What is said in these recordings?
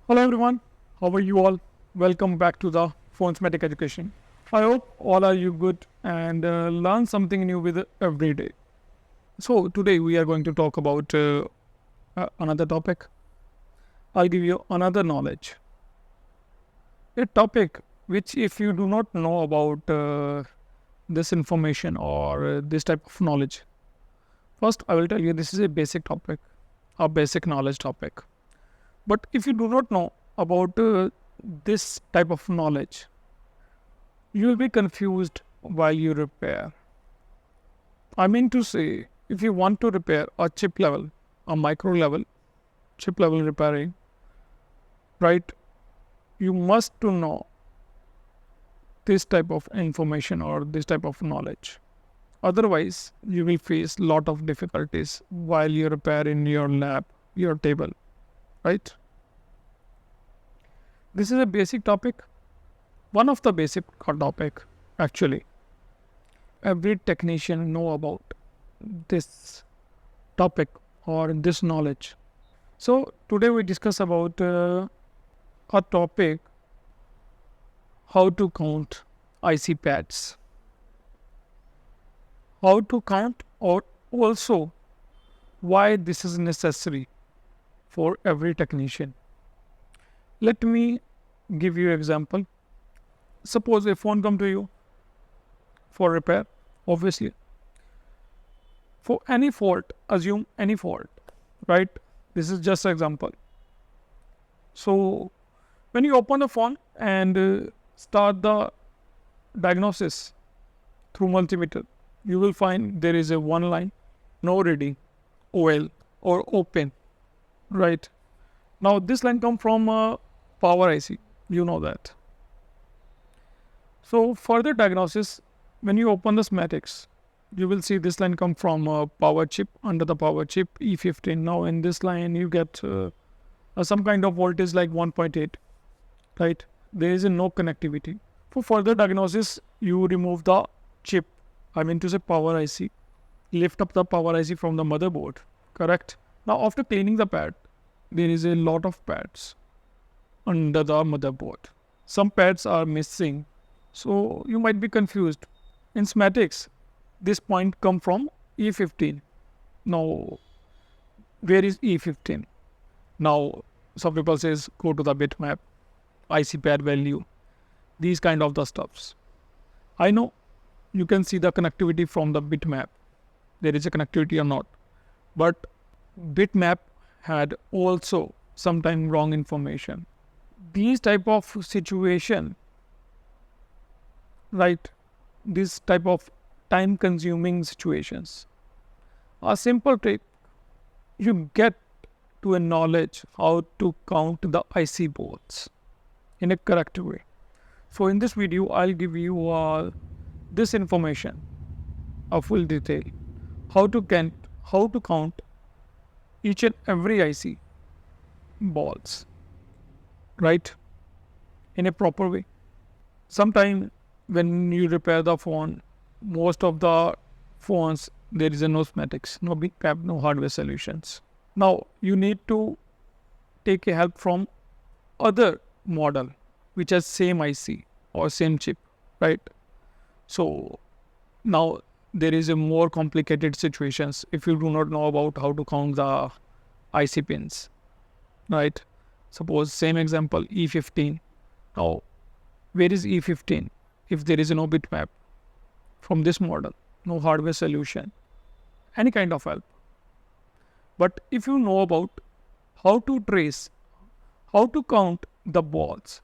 Hello everyone, how are you all? Welcome back to the Phonesmatic Education. I hope all are you good and learn something new with every day. So today we are going to talk about another topic. I'll give you another knowledge. A topic which if you do not know about this information or this type of knowledge, first I will tell you this is a basic topic, a basic knowledge topic. But if you do not know about this type of knowledge, you will be confused while you repair. I mean to say, if you want to repair a chip level, a micro level, chip level repairing, right, you must to know this type of information or this type of knowledge. Otherwise, you will face lot of difficulties while you repair in your lab, your table, right? This is a basic topic, one of the basic topic actually. Every technician know about this topic or this knowledge. So today we discuss about a topic, how to count IC pads, how to count, or also why this is necessary for every technician. Let me give you example. Suppose a phone come to you for repair, obviously for any fault, assume any fault, right? This is just an example. So when you open the phone and start the diagnosis through multimeter, you will find there is a one line, no reading, OL or open, right? Now this line come from power IC, you know that. So further diagnosis, when you open the schematics, you will see this line come from power chip, under the power chip E15. Now in this line you get some kind of voltage like 1.8, right? There is no connectivity. For further diagnosis, you remove the chip, I mean to say power IC, lift up the power IC from the motherboard, correct? Now after cleaning the pad, there is a lot of pads under the motherboard. Some pads are missing, so you might be confused. In schematics, this point come from E15. Now, where is E15? Now, some people says go to the bitmap, IC pad value, these kind of the stuffs. I know you can see the connectivity from the bitmap. There is a connectivity or not, but bitmap had also sometime wrong information. These type of situation, right? This type of time consuming situations. A simple trick, you get to a knowledge how to count the IC boards in a correct way. So in this video, I'll give you this information, a full detail, how to count each and every IC balls, right? In a proper way. Sometime when you repair the phone, most of the phones there is no schematics, no big cap, no hardware solutions. Now you need to take a help from other model which has same IC or same chip, right? So now there is a more complicated situations if you do not know about how to count the IC pins, right? Suppose same example E15. Now where is E15? If there is no bitmap from this model, no hardware solution, any kind of help. But if you know about how to trace, how to count the balls,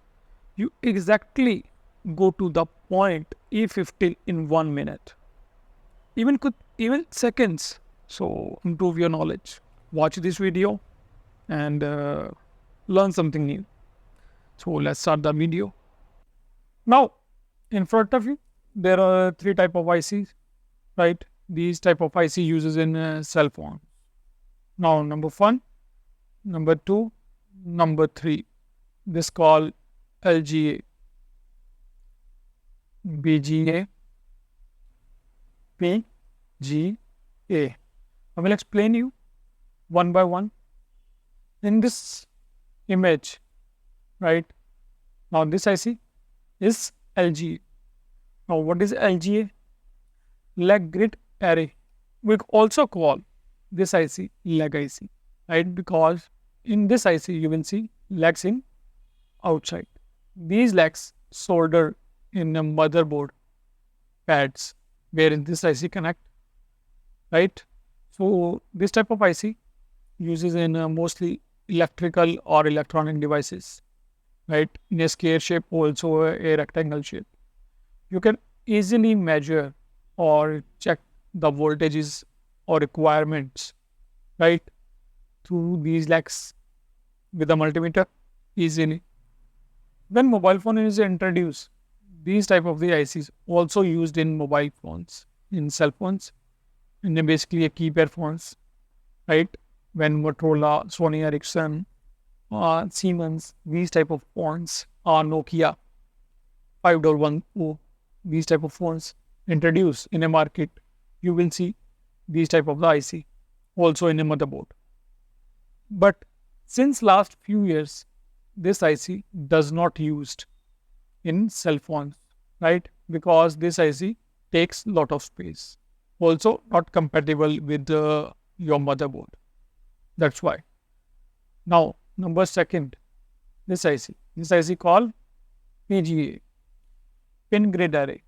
you exactly go to the point E15 in 1 minute, even seconds. So improve your knowledge. Watch this video and learn something new. So let's start the video. Now, in front of you, there are three type of ICs, right? These type of IC uses in cell phone. Now, number one, number two, number three. This called LGA, BGA, PGA. I will explain you one by one. In this image, right? Now this IC is LGA. Now what is LGA? Leg grid array. We also call this IC leg IC, right? Because in this IC you will see legs in outside. These legs solder in a motherboard pads wherein this IC connect, right? So this type of IC uses in mostly electrical or electronic devices, right? In a square shape, also a rectangle shape. You can easily measure or check the voltages or requirements, right? Through these legs with a multimeter easily. When mobile phone is introduced, these type of the ICs also used in mobile phones, in cell phones, and then basically a keypad phones, right? When Motorola, Sony Ericsson, Siemens, these type of phones, Nokia 510, these type of phones introduced in a market, you will see these type of the IC also in a motherboard. But since last few years, this IC does not used in cell phones, right? Because this IC takes lot of space. Also not compatible with your motherboard. That's why. Now, number second, this IC. This IC called PGA, pin grid array.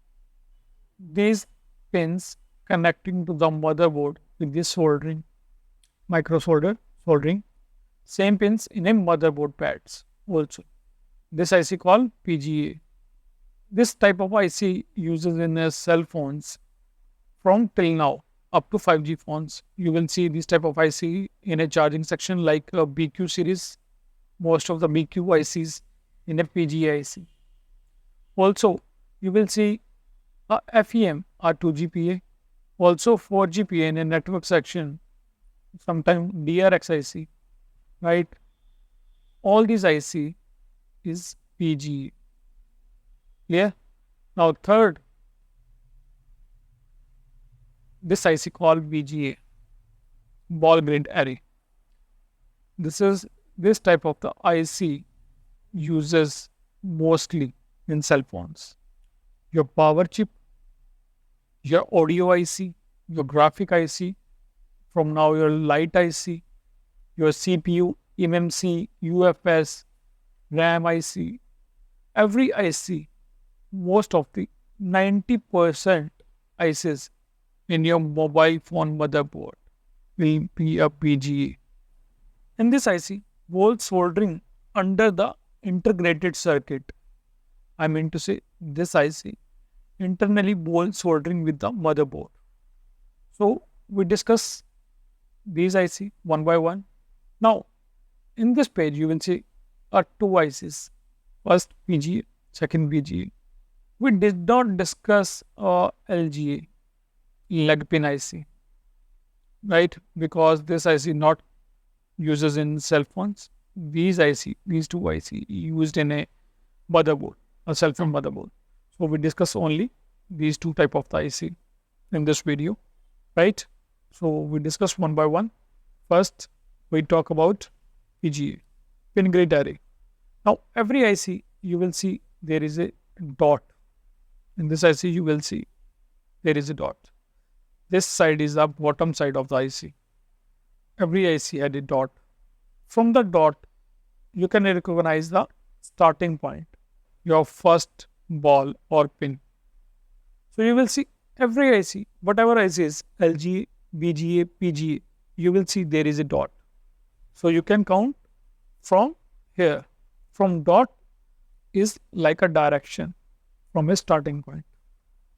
These pins connecting to the motherboard with this soldering, micro soldering, same pins in a motherboard pads also. This IC called PGA. This type of IC uses in cell phones from till now up to 5G phones. You will see this type of IC in a charging section like a BQ series. Most of the BQ ICs in a PGA IC. Also, you will see a FEM or 2GPA. Also 4GPA in a network section. Sometimes DRX IC, right? All these IC is PGA. Clear? Now third, this IC called BGA, ball grid array. This type of the IC uses mostly in cell phones. Your power chip, your audio IC, your graphic IC, from now your light IC, your CPU, MMC, UFS, RAM IC, every IC, most of the 90% ICs in your mobile phone motherboard will be a PGA. In this IC, bolt soldering under the integrated circuit. I mean to say this IC internally bolt soldering with the motherboard. So we discuss these IC one by one. Now in this page you will see two ICs. First PGA, second BGA. We did not discuss LGA, leg pin IC, right? Because this IC not uses in cell phones. These two IC used in a motherboard, a cell phone motherboard. So we discuss only these two type of the IC in this video, right? So we discuss one by one. First, we talk about PGA, pin grid array. Now every IC you will see there is a dot. In this IC you will see there is a dot. This side is the bottom side of the IC. Every IC had a dot. From the dot, you can recognize the starting point, your first ball or pin. So you will see every IC, whatever IC is LGA, BGA, PGA, you will see there is a dot. So you can count from here. From dot is like a direction from a starting point.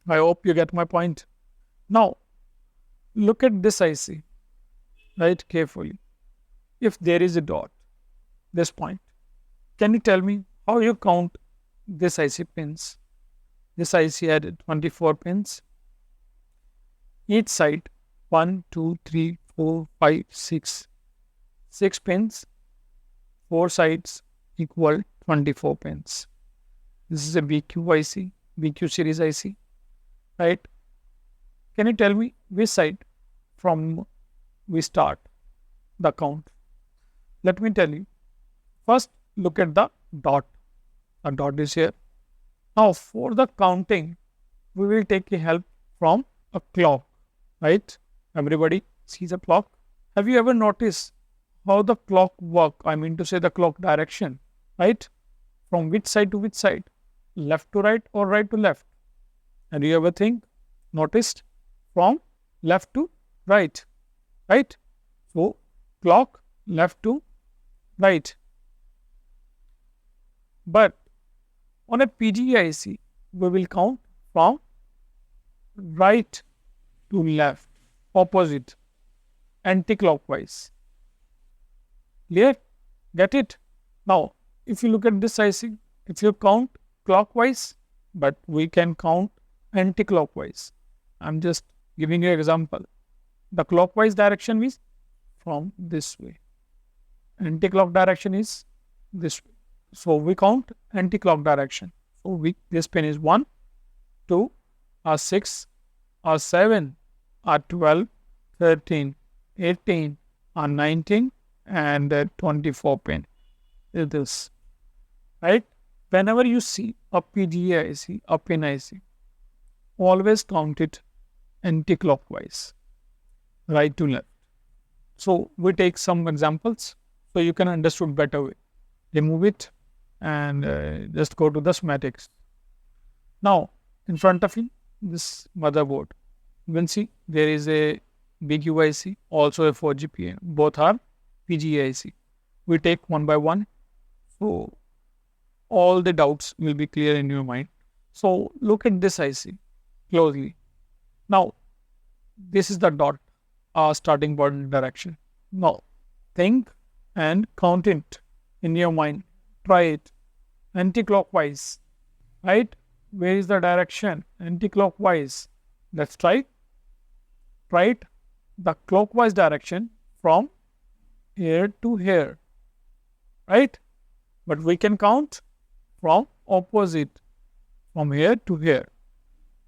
I hope you get my point. Now, look at this IC, right, carefully. If there is a dot, this point, can you tell me how you count this IC pins? This IC had 24 pins. Each side, 1, 2, 3, 4, 5, 6. 6 pins, 4 sides equal 24 pins. This is a BQ IC, BQ series IC, right? Can you tell me which side from we start the count? Let me tell you. First, look at the dot. The dot is here. Now for the counting, we will take a help from a clock, right? Everybody sees a clock. Have you ever noticed how the clock work? I mean to say the clock direction, right? From which side to which side? Left to right or right to left? And you ever noticed from left to right, right? So clock left to right. But on a PGA IC, we will count from right to left, opposite, anti-clockwise. Clear? Get it? Now, if you look at this IC, if you count clockwise, but we can count anti-clockwise. I'm just giving you an example. The clockwise direction is from this way. Anti-clock direction is this way. So we count anti-clock direction. So this pin is 1, 2, R6, R7, R12, 13, 18, R19, and 24 pin. Is this. Right? Whenever you see a PGA IC, a pin IC, always count it anti-clockwise, right to left. So we take some examples so you can understand better way. Remove it and just go to the schematics. Now in front of you, this motherboard, you can see there is a BQ IC, also a 4GPA. Both are PGA IC. We take one by one. So all the doubts will be clear in your mind. So look at this IC closely. Now this is the dot, starting point direction. Now think and count it in your mind. Try it. Anti-clockwise, right? Where is the direction? Anti-clockwise. Let's try. Try it. The clockwise direction from here to here, right? But we can count from opposite, from here to here.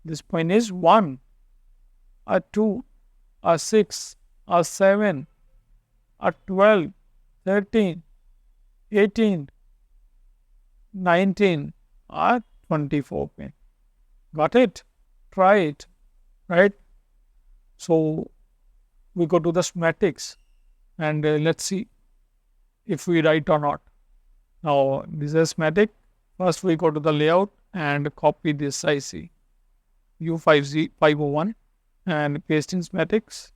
This point is 1, a 2, a 6, a 7, a 12, 13, 18, 19, or 24 pin. Got it? Try it, right? So we go to the schematics and let's see if we write or not. Now this is schematic. First we go to the layout and copy this IC U501 and paste in schematics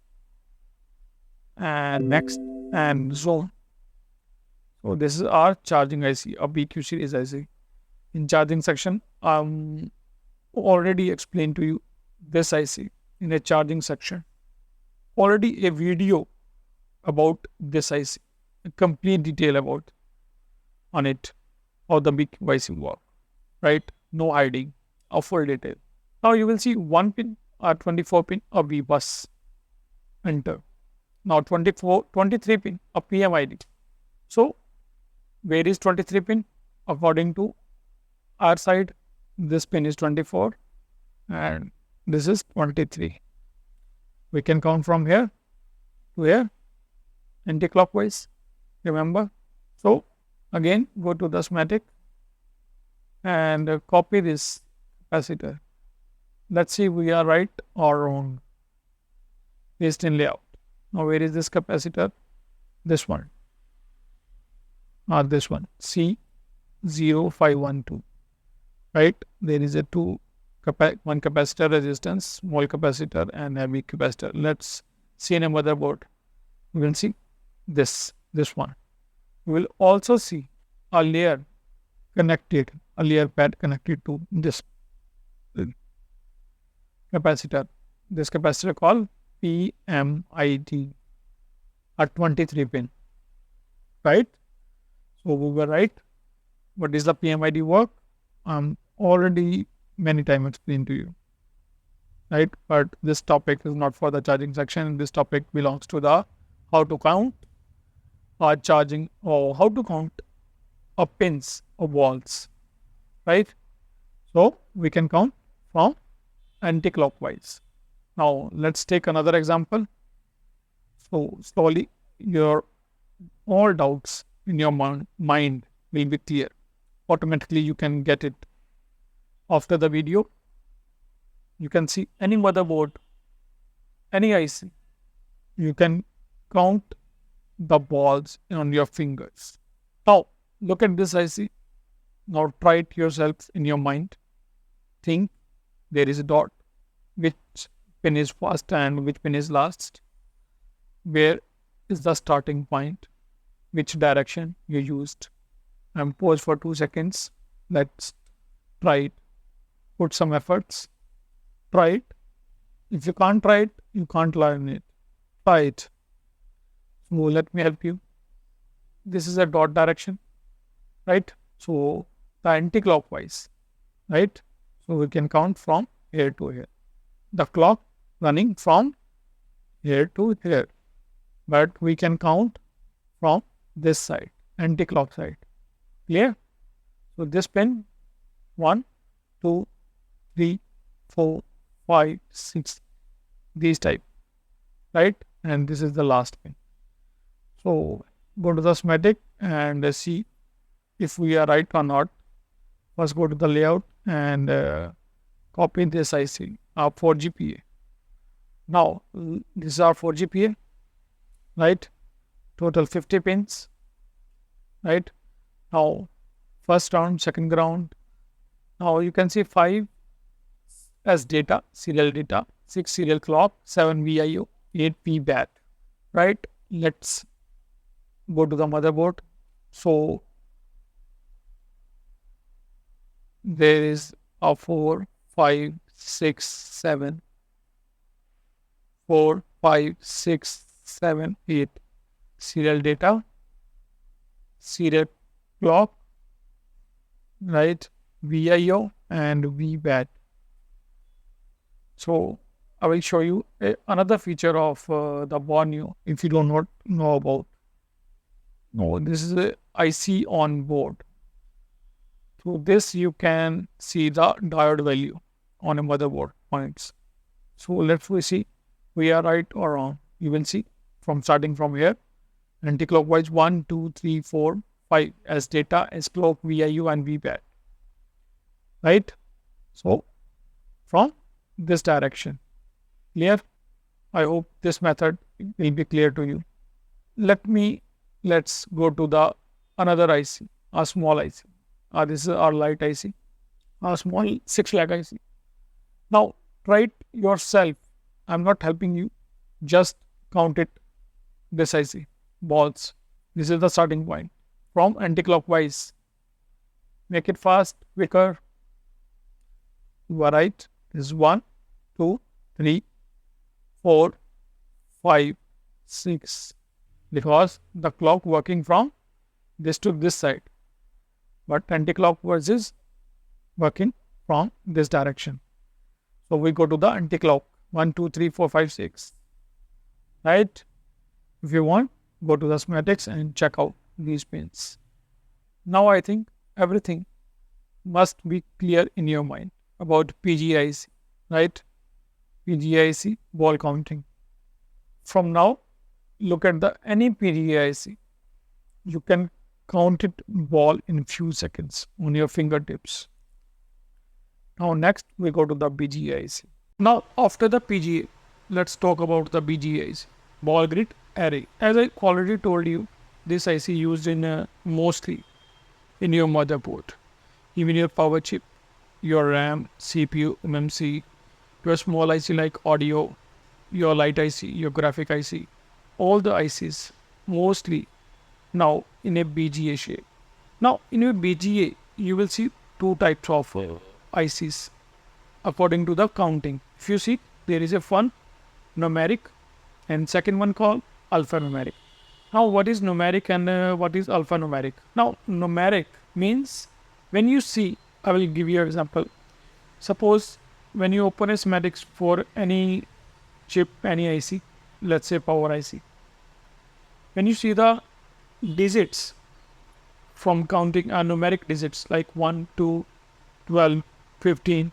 and next and zone. So this is our charging IC, a BQ series IC. In charging section, already explained to you this IC in a charging section. Already a video about this IC, a complete detail about on it, how the BQ IC work, right? No hiding, a full detail. Now you will see 1 pin or 24 pin, a V bus. Enter. Now 23 pin, a PMID. So where is 23 pin? According to our side, this pin is 24 and this is 23. We can count from here to here, anti-clockwise, remember? So again, go to the schematic and copy this capacitor. Let's see we are right or wrong. Paste in layout. Now where is this capacitor? This one. Or this one, C0512. Right? There is a one capacitor resistance, small capacitor and heavy capacitor. Let's see in a motherboard. We will see this one. We will also see a layer pad connected to this capacitor. This capacitor called PMID, a 23 pin. Right? So we were right. What is the PMID work? Already many times explained to you, right? But this topic is not for the charging section. This topic belongs to the how to count charging or how to count pins or walls, right? So we can count from anti-clockwise. Now let's take another example. So slowly your all doubts in your mind will be clear. Automatically you can get it. After the video, you can see any motherboard, any IC. You can count the balls on your fingers. Now, look at this IC. Now try it yourself in your mind. Think there is a dot. Which pin is first and which pin is last? Where is the starting point? Which direction you used? And pause for 2 seconds. Let's try it. Put some efforts. Try it. If you can't try it, you can't learn it. Try it. So let me help you. This is a dot direction, right? So the anti-clockwise, right? So we can count from here to here. The clock running from here to here. But we can count from this side, anti-clock side. Clear? So this pin, 1, 2, 3, 4, 5, 6, these type, right? And this is the last pin. So go to the schematic and see if we are right or not. First go to the layout and copy this IC, our 4GPA. Now, this is our 4GPA, right? Total 50 pins, right? Now, first round, second ground. Now, you can see 5 as data, serial data, 6 serial clock, 7 VIO, 8 VBAT, right? Let's go to the motherboard. So, there is a 4, 5, 6, 7, 4, 5, 6, 7, 8 serial data, serial clock, right? VIO and VBAT. So I will show you another feature of the Borneo if you do not know about. No, this is a IC on board. Through this you can see the diode value on a motherboard points. So let's see we are right or wrong. You will see from starting from here, anti-clockwise 1, 2, 3, 4, 5 as data, as clock, VIU and VBAT, right? So from this direction, clear? I hope this method will be clear to you. Let's go to the another IC, a small IC. This is our light IC, a small 6 lag IC. Now try it yourself. I'm not helping you. Just count it. This IC balls. This is the starting point from anti-clockwise. Make it fast, quicker. You are right. This is 1, 2, 3, 4, 5, 6. Because the clock working from this to this side. But anti-clockwise is working from this direction. So we go to the anti-clock. 1, 2, 3, 4, 5, 6. Right? If you want, go to the schematics and check out these pins. Now I think everything must be clear in your mind about PGA IC, right? PGA IC ball counting. From now, look at the any PGA IC. You can count it ball in few seconds on your fingertips. Now next we go to the BGA IC. Now after the PGA, let's talk about the BGA IC, ball grid array. As I already told you, this IC used in mostly in your motherboard, even your power chip, your RAM, CPU, MMC, your small IC like audio, your light IC, your graphic IC, all the ICs mostly now in a BGA shape. Now in a BGA, you will see two types of ICs according to the counting. If you see, there is a one numeric and second one called alphanumeric. Now what is numeric and what is alphanumeric? Now numeric means when you see, I will give you an example. Suppose when you open a schematics for any chip, any IC, let's say power IC, when you see the digits from counting numeric digits like 1, 2, 12, 15,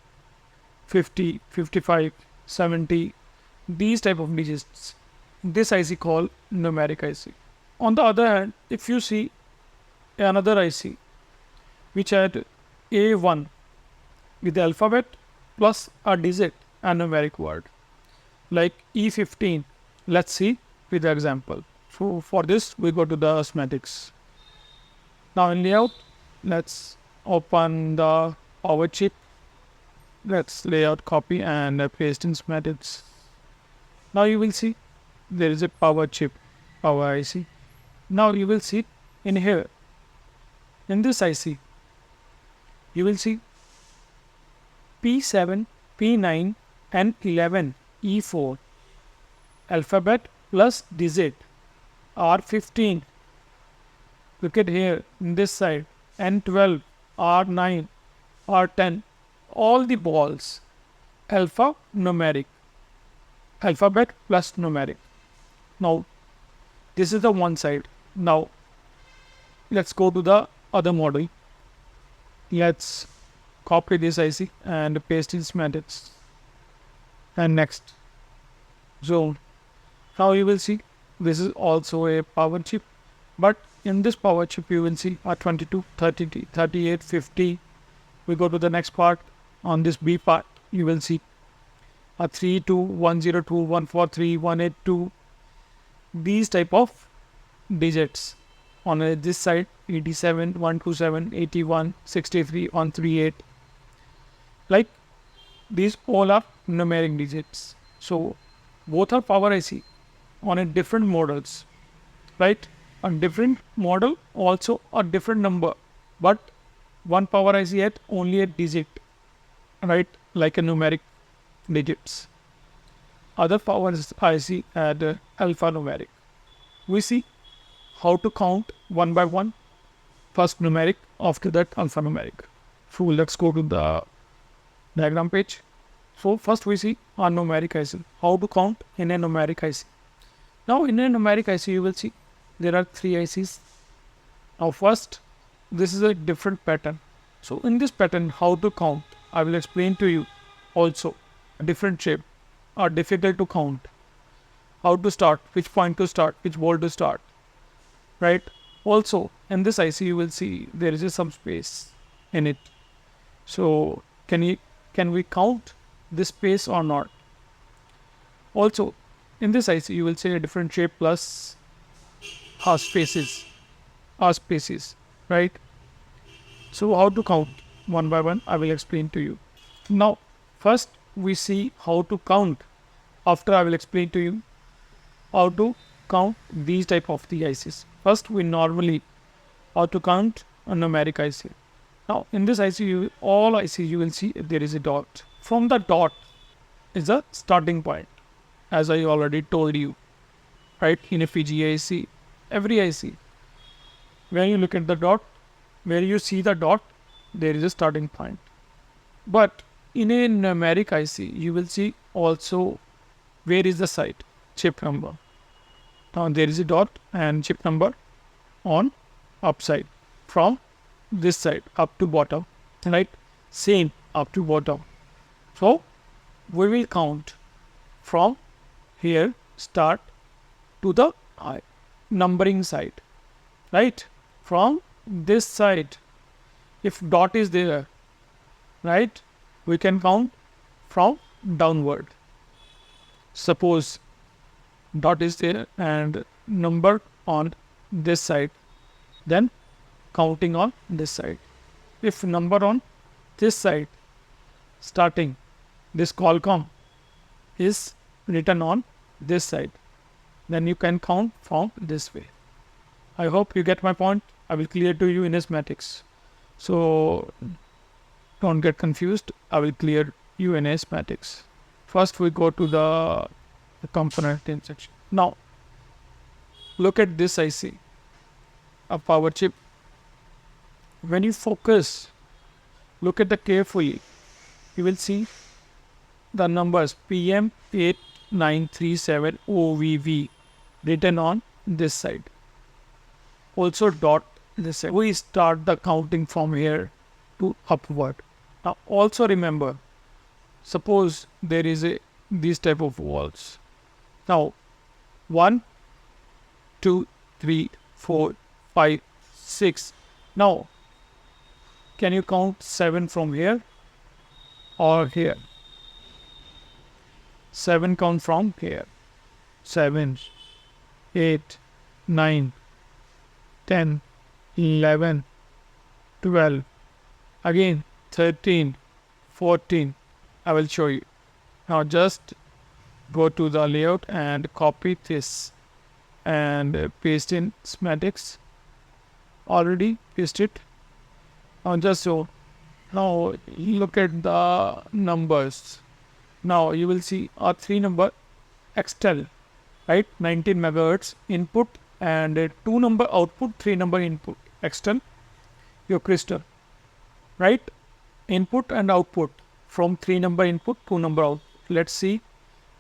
50, 55, 70, these type of digits, this IC called numeric IC. On the other hand, if you see another IC which had A1 with the alphabet plus a digit and numeric word, like E15. Let's see with the example. So for this, we go to the schematics. Now in layout, let's open the power chip. Let's layout copy and paste in schematics. Now you will see there is a power chip, power IC. Now you will see in here, in this IC, you will see P7, P9 and 11 E4 alphabet plus digit R15. Look at here in this side, N12, R9, R10, all the balls alpha numeric, alphabet plus numeric. Now this is the one side. Now let's go to the other model. Let's copy this IC and paste in schematics. And next, zone. Now you will see this is also a power chip, but in this power chip you will see R22, 30, 38, 50. We go to the next part. On this B part you will see a 32, 102, 143, 182. These type of digits. On this side 87, 127, 81, 63, 138. Like these all are numeric digits. So both are power IC on a different models, right? A different model, also a different number, but one power IC at only a digit, right? Like a numeric digits. Other power IC at alphanumeric. We see how to count one by one. First numeric, after that alphanumeric. So let's go to the diagram page. So first we see our numeric IC. How to count in a numeric IC. Now in a numeric IC you will see there are three ICs. Now first, this is a different pattern. So in this pattern, how to count, I will explain to you. Also a different shape are difficult to count. How to start, which point to start, which ball to start, right? Also in this IC you will see there is some space in it. So can we count this space or not? Also in this IC you will see a different shape plus spaces, right? So how to count one by one, I will explain to you. Now first we see how to count. After I will explain to you how to count these type of the ICs. First we normally how to count a numeric IC. Now in this IC, all IC you will see there is a dot. From the dot is a starting point, as I already told you, right? In a PGA IC, every IC, when you look at the dot, where you see the dot, there is a starting point. But in a numeric IC, you will see also where is the site, chip number. Now there is a dot and chip number on upside from this side up to bottom, right? Same up to bottom. So we will count from here start to the numbering side, right? From this side, if dot is there, right, we can count from downward. Suppose dot is there and number on this side, then counting on this side. If number on this side starting, this Qualcomm is written on this side, then you can count from this way. I hope you get my point. I will clear to you in schematics. So don't get confused. I will clear you in schematics. First we go to the component in section. Now look at this IC, a power chip. When you focus, look at the carefully, you will see the numbers PM8937 OVV written on this side. Also dot this side. We start the counting from here to upward. Now also remember, suppose there is these type of walls. Now 1, 2, 3, 4, 5, 6. Now Can you count 7 from here or here? 7 count from here. 7, 8, 9, 10, 11, 12. Again 13, 14. I will show you. Now just go to the layout and copy this and paste in schematics. Already paste it. Now just so. Now look at the numbers. Now you will see a 3 number Excel, right? 19 megahertz input and a 2 number output, 3 number input. Excel, your crystal, right? Input and output from 3 number input, 2 number output. Let's see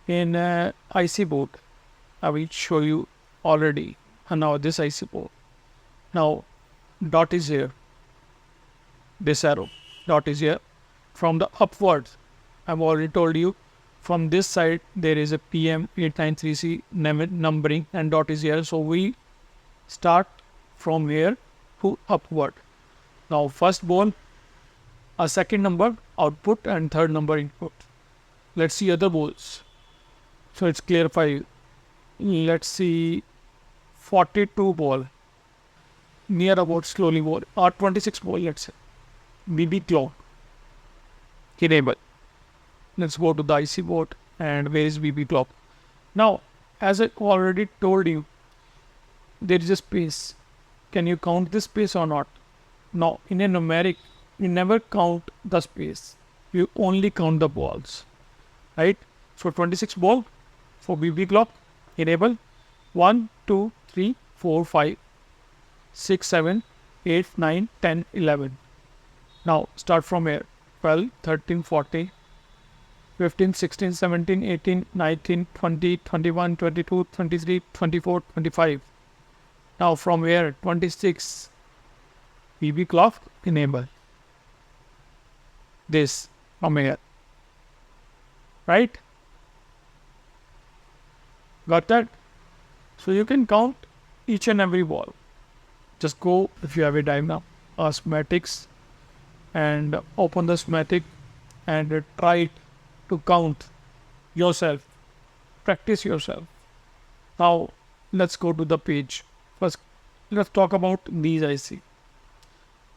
in IC board. I will show you already. And now this IC board. Now dot is here. This arrow dot is here. From the upwards, I've already told you. From this side there is a PM893C numbering and dot is here. So we start from here to upward. Now first ball, a second number output and third number input. Let's see other balls. So it's clear for you. Let's see 42 ball. Near about slowly ball. Or 26 ball, let's say. BB clock. Enable. Let's go to the IC board and where is BB clock. Now, as I already told you, there is a space. Can you count this space or not? Now, in a numeric, you never count the space. You only count the balls. Right? So 26 ball for BB clock. Enable. 1, 2, 3, 4, 5, 6, 7, 8, 9, 10, 11. Now start from here. 12, 13, 14, 15, 16, 17, 18, 19, 20, 21, 22, 23, 24, 25. Now from here 26 BB clock enable. This from here. Right? Got that? So you can count each and every ball. Just go, if you have a diagram, schematics and open the schematic and try to count yourself. Practice yourself. Now let's go to the page. First, let's talk about these IC.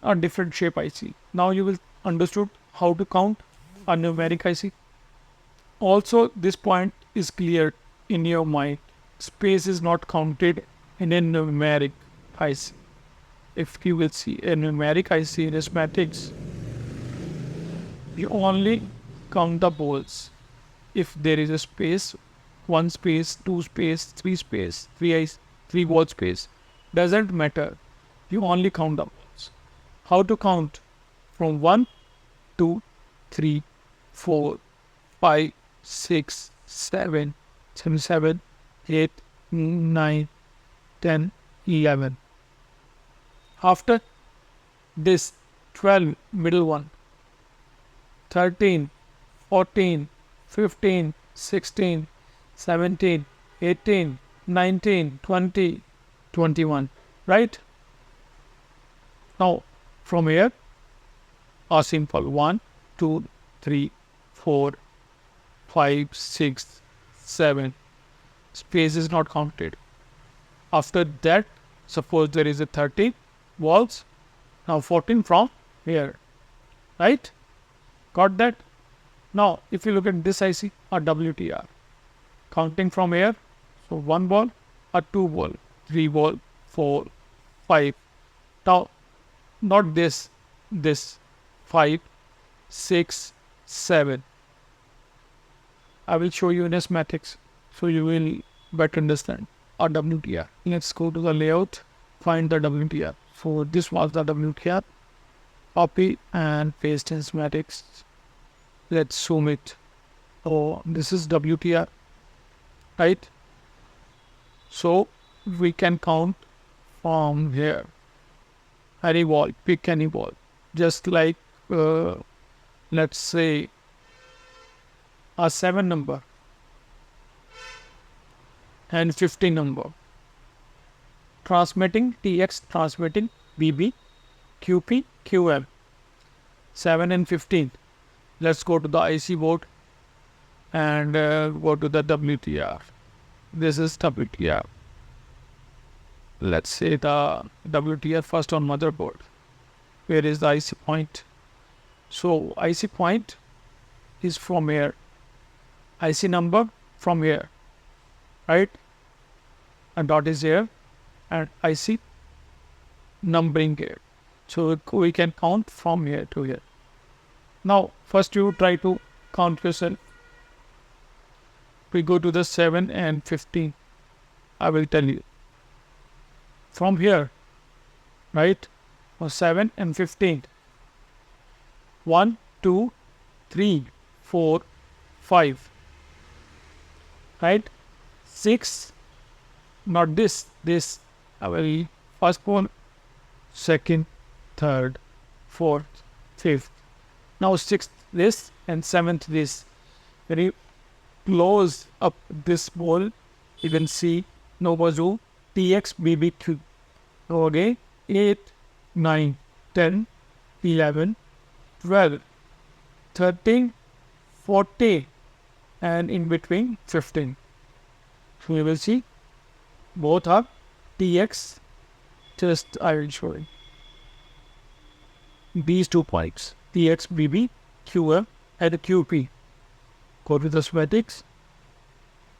A different shape IC. Now you will understood how to count a numeric IC. Also, this point is clear in your mind. Space is not counted in a numeric IC. If you will see a numeric IC in schematics, you only count the balls. If there is a space, 1 space, 2 space, 3 space, 3 ball space, doesn't matter. You only count the balls. How to count? From 1, 2, 3, 4, 5, 6, 7, 8, 9, 10, 11. After this 12, middle one, 13, 14, 15, 16, 17, 18, 19, 20, 21. Right? Now, from here, are simple. 1, 2, 3, 4, 5, 6, 7. Space is not counted. After that, suppose there is a 30 balls. Now 14 from here. Right? Got that? Now, if you look at this IC, a WTR. Counting from here. So 1 ball, a 2 ball, 3 ball, 4, 5. Now, not this, 5, 6, 7. I will show you in schematics so you will better understand a WTR. Let's go to the layout, find the WTR. So this was the WTR. Copy and paste in schematics. Let's zoom it. So this is WTR, right? So we can count from here. Any ball, pick any ball. Just like, let's say, a 7 number and 15 number. Transmitting TX, transmitting BB, QP, QM. 7 and 15. Let's go to the IC board and go to the WTR. This is WTR. Let's say the WTR first on motherboard. Where is the IC point? So IC point is from here. IC number from here, right? And dot is here, and IC numbering here. So we can count from here to here. Now, first you try to count yourself. We go to the 7 and 15. I will tell you. From here, right? For 7 and 15. 1, 2, 3, 4, 5. Right? 6. Not this. This. I will first one, second, third, fourth, fifth. Now sixth this and seventh this. When you close up this ball, you can see Novazu TXBB2. Okay, 8, 9, 10, 11, 12, 13, 14, and in between 15. So you will see both are TX. Just I will show you these 2 pipes, TXBB, QM, and QP. Go to the schematics,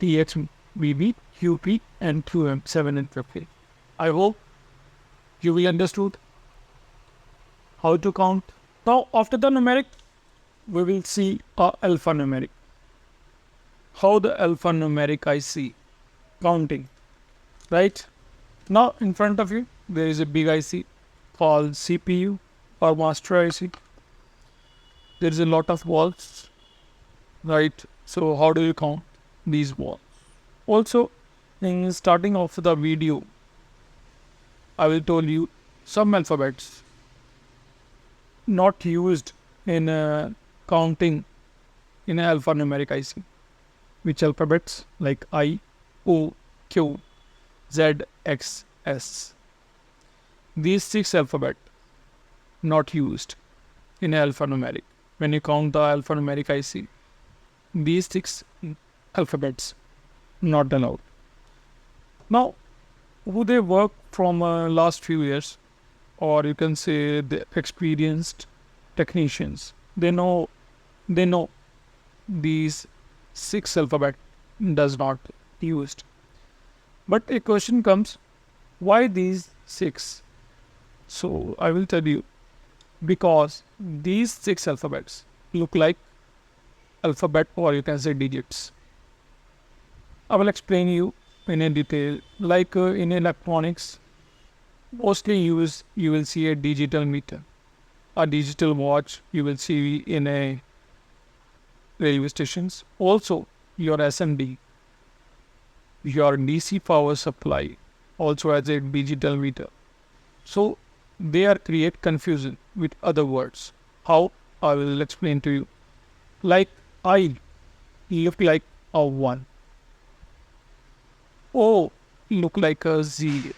TXBB, QP, and QM 7 and 15. I hope you will understood how to count. Now after the numeric, we will see a alphanumeric. How the alphanumeric I see counting, right? Now in front of you there is a big IC called CPU or master IC. There is a lot of balls, right? So how do you count these balls? Also, in starting off the video, I will tell you some alphabets not used in counting in alphanumeric IC. Which alphabets? Like I, O, Q, Z, X, S. These 6 alphabets not used in alphanumeric. When you count the alphanumeric IC, these 6 alphabets not allowed. Now, who they work from last few years, or you can say the experienced technicians, they know these 6 alphabet does not used. But a question comes, why these 6? So I will tell you, because these 6 alphabets look like alphabet, or you can say digits. I will explain you in a detail. Like in electronics, mostly you will see a digital meter, a digital watch you will see in a railway stations. Also your SMD, your DC power supply also has a digital meter. So they are create confusion with other words. How? I will explain to you. Like I look like a 1. O look like a 0.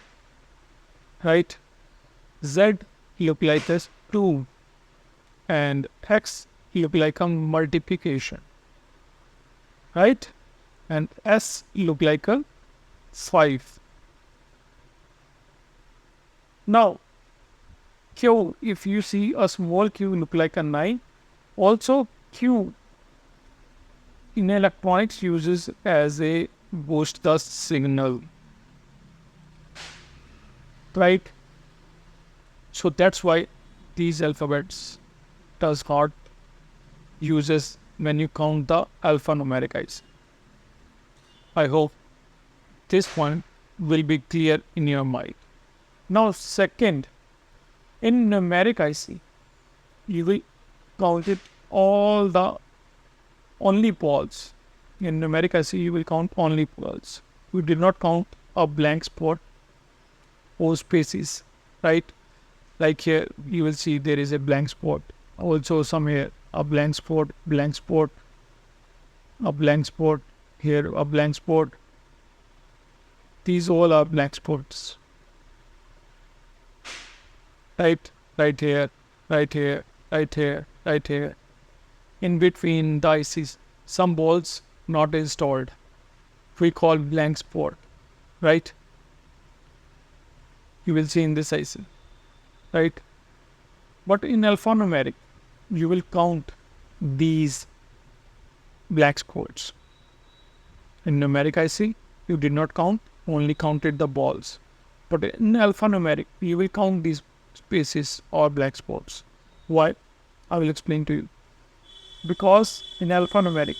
Right? Z look like a 2. And X look like a multiplication. Right? And S look like a 5. Now, Q, if you see a small q look like a 9. Also, Q in electronics uses as a boost the signal. Right? So that's why these alphabets does not uses when you count the alphanumeric IC. I hope this point will be clear in your mind. Now second, in numeric IC, you will count it all the only balls. In numeric IC, you will count only balls. We did not count a blank spot or spaces, right? Like here, you will see there is a blank spot. Also somewhere a blank spot, a blank spot, here a blank spot. These all are blank spots. Right here, right here, right here. In between the ICs, some balls not installed. We call blank spot, right? You will see in this IC, right? But in alphanumeric, you will count these black spots. In numeric IC, you did not count, only counted the balls. But in alphanumeric, you will count these spaces or black spots. Why? I will explain to you. Because in alphanumeric,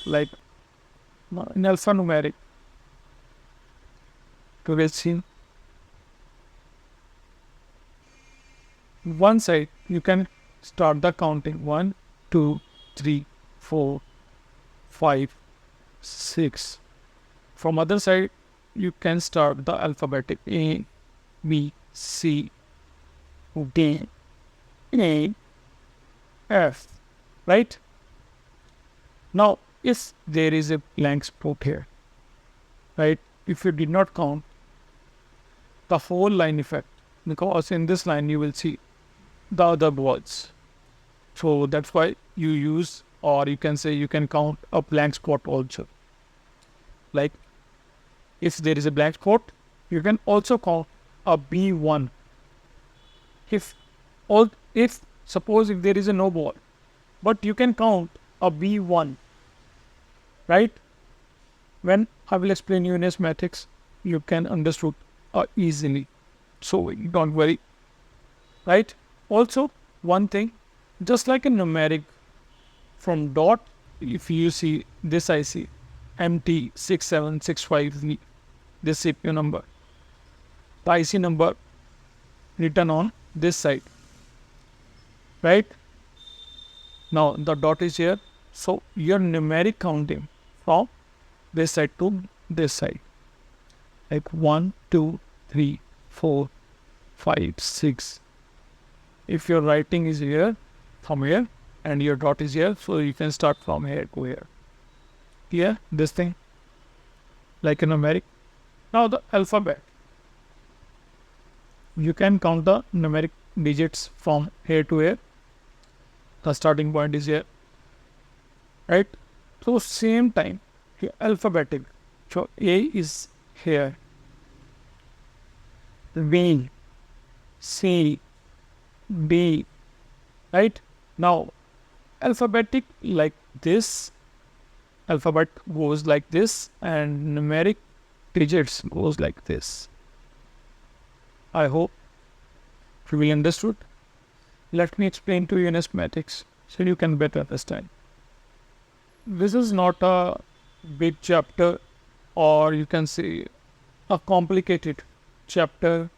you will see one side you can start the counting 1, 2, 3, 4, 5, 6. From other side, you can start the alphabetic A, B, C, D, E, F, right? Now, if there is a blank spot here, right? If you did not count the whole line effect, because in this line you will see the other balls. So that's why you use, or you can say you can count a blank spot also. Like if there is a blank spot, you can also count a B1. If suppose if there is a no ball, but you can count a B1, right? When I will explain you in mathematics, you can understood easily. So don't worry, right? Also, one thing, just like a numeric from dot, if you see this IC, MT6765, this CPU number, the IC number written on this side, right? Now the dot is here, so your numeric counting from this side to this side, like 1, 2, 3, 4, 5, 6. If your writing is here, from here, and your dot is here, so you can start from here to here. Here, this thing, like a numeric. Now the alphabet, you can count the numeric digits from here to here. The starting point is here, right? So same time, alphabetic. So A is here, B, C, D, right? Now alphabetic like this, alphabet goes like this, and numeric digits goes like this. I hope you will understood. Let me explain to you in mathematics so you can better understand. This is not a big chapter, or you can say a complicated chapter.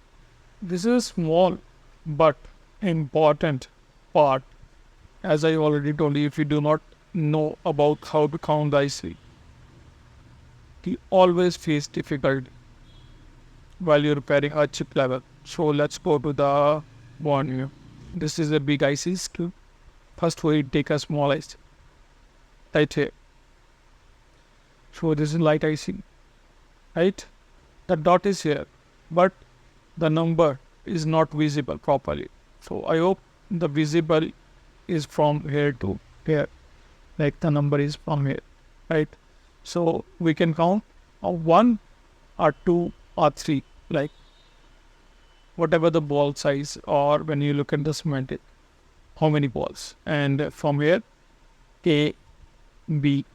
This is a small but important part. As I already told you, if you do not know about how to count the IC, you always face difficulty while you're repairing a chip level. So let's go to the one here. This is a big IC skill. First we take a small IC right here. So this is light IC, right? The dot is here, but the number is not visible properly. So I hope the visible is from here to here, like the number is from here, right? So we can count 1 or 2 or 3, like whatever the ball size, or when you look at the semantic, how many balls. And from here, A, B,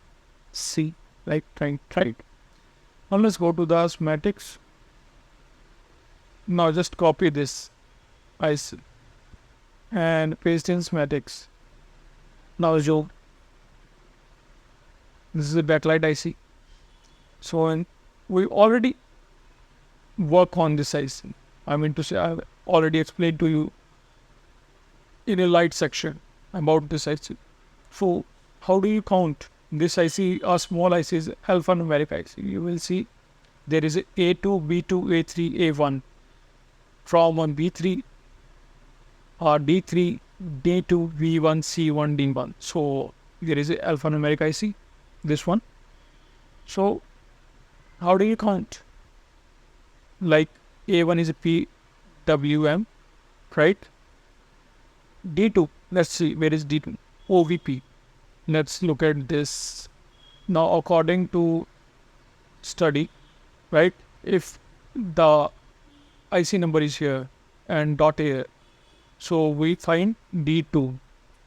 C, like right. Now let's go to the semantics. Now just copy this IC and paste in semantics. Now this is a backlight IC. So we already work on this IC. I mean to say, I've already explained to you in a light section about this IC. So how do you count this IC? A small IC is alphanumeric IC. You will see there is a A2, B2, A3, A1. From on B3, D3, D2, V1, C1, D1. So there is a alphanumeric IC, this one. So how do you count? Like A1 is a PWM, right? D2 Let's see, where is D2? OVP. Let's look at this. Now, according to study, right? If the IC number is here and dot here, so we find D2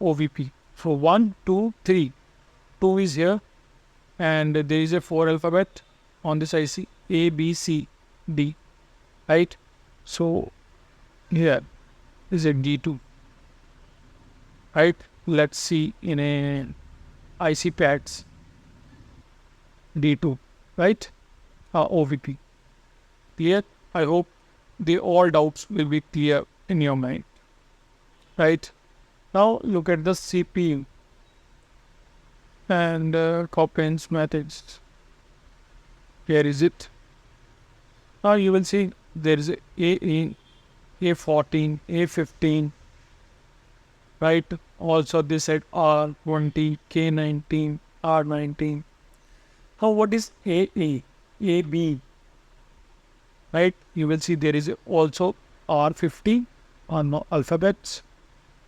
OVP. So 1, 2, 3. 2 is here, and there is a 4 alphabet on this IC, A, B, C, D, right? So here is a D2, right? Let's see in a IC pads D2, right? OVP. Clear? I hope all doubts will be clear in your mind, right? Now look at the CPU and Coppens methods. Here is it. Now you will see there is A14, A15, right? Also this at R20, K19, R19. Now what is AA, AB, right? You will see there is also R50 on alphabets,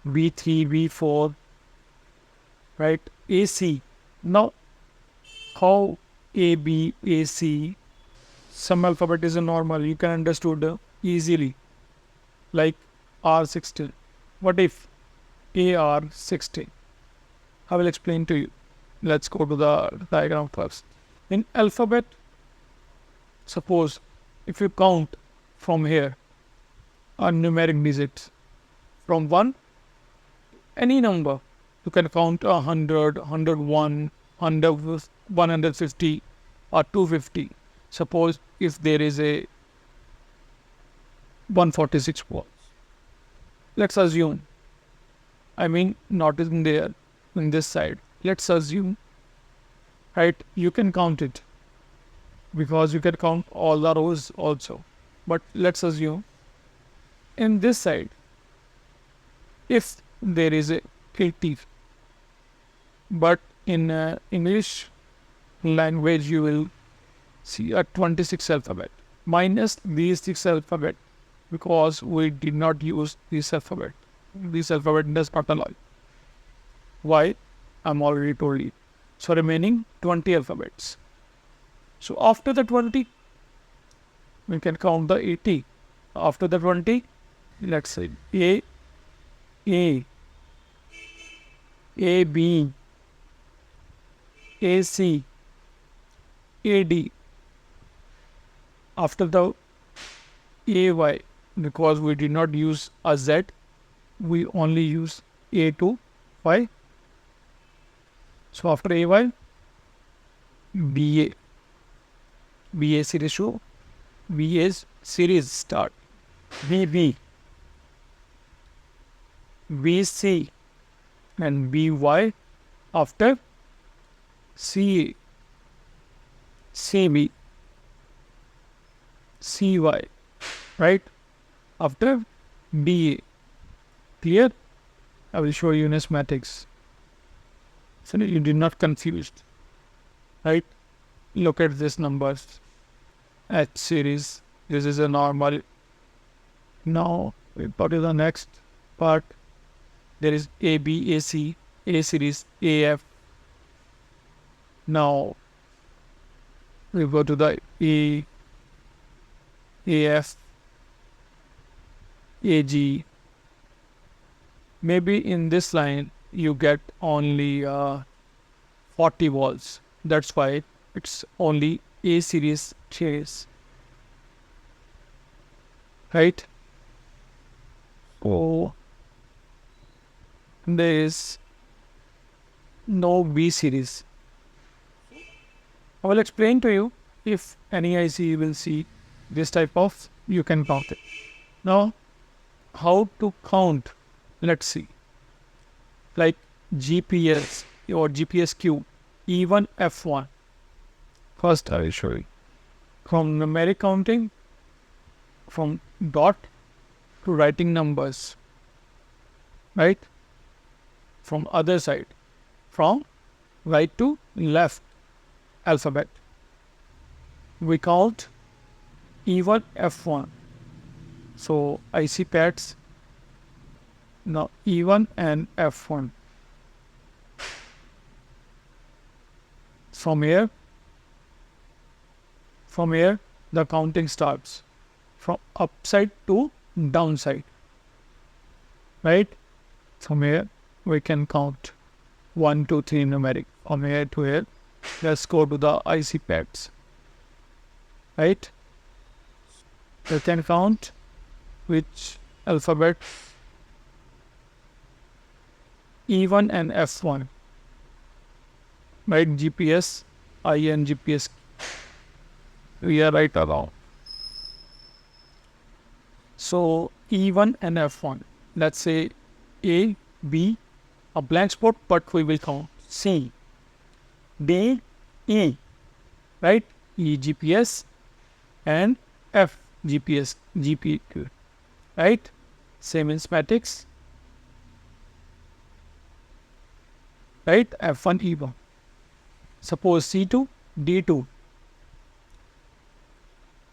B3, B4, right? AC. Now how AB, AC, some alphabet is a normal, you can understood easily, like R16. What if AR16? I will explain to you. Let's go to the diagram first. In alphabet, suppose if you count from here on numeric digits from 1, any number, you can count 100, 101, 150 or 250. Suppose if there is a 146 balls. Let's assume, not in there, in this side. Let's assume, right, you can count it because you can count all the rows also. But let's assume in this side, if there is a 80, but in English language you will see a 26 alphabet minus these 6 alphabet because we did not use this alphabet. This alphabet does not allow. Why? I'm already told you. So remaining 20 alphabets. So after the 20, we can count the 80. After the 20, let's say A, B, AC, AD. After the AY, because we did not use a Z, we only use A to Y. So after AY, BA. BA series show. BA's series start. BB, BC and BY after CA, CB, CY, right? After DA. Clear? I will show you in schematics. So you did not confused, right? Look at this numbers. H series. This is a normal. Now we go to the next part. There is AB, AC, A series, AF. Now we go to the AF, AG. Maybe in this line you get only 40 volts. That's why it's only A series chase. Right? So there is no B series. I will explain to you if any IC you will see this type of, you can count it. Now, how to count? Let's see. Like GPS or GPS Q, E1, F1. First, I will show you. From numeric counting, from dot to writing numbers, right? From other side, from right to left alphabet. We count E1, F1. So IC pads Now E1 and F1. From here, the counting starts from upside to downside, right? From here, we can count 1, 2, 3 numeric. From here to here, let's go to the IC pads, right? You can count which alphabet E1 and F1, right? GPS, I and GPS, we are right around. So E1 and F1, let's say A, B, a blank spot, but we will count C, D, E, right? E GPS and F GPS, GPQ, right? Same in schematics, right? F1, E1. Suppose C2, D2.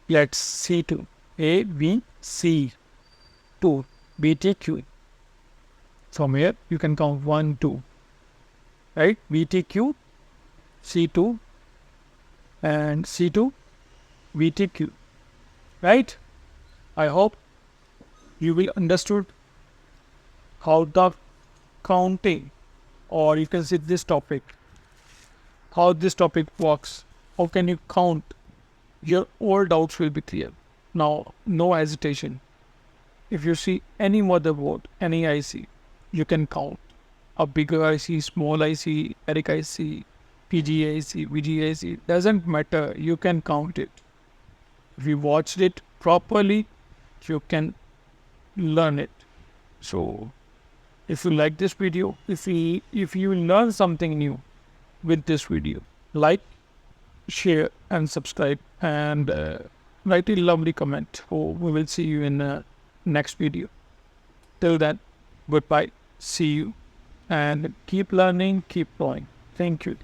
Let's C2, A, B, C, 2, BTQ. From here, you can count 1, 2, right? BTQ, C2, and C2, BTQ, right? I hope you will understood how the counting, or you can say this topic, how this topic works. How can you count? Your all doubts will be clear. Now, no hesitation. If you see any motherboard, any IC, you can count. A bigger IC, small IC, Eric IC, PGA IC, BGA IC, doesn't matter. You can count it. If you watched it properly, you can learn it. So, if you like this video, if you learn something new with this video, like, share and subscribe, and write a lovely comment. We will see you in the next video. Till then, goodbye, see you, and keep learning, keep growing. Thank you.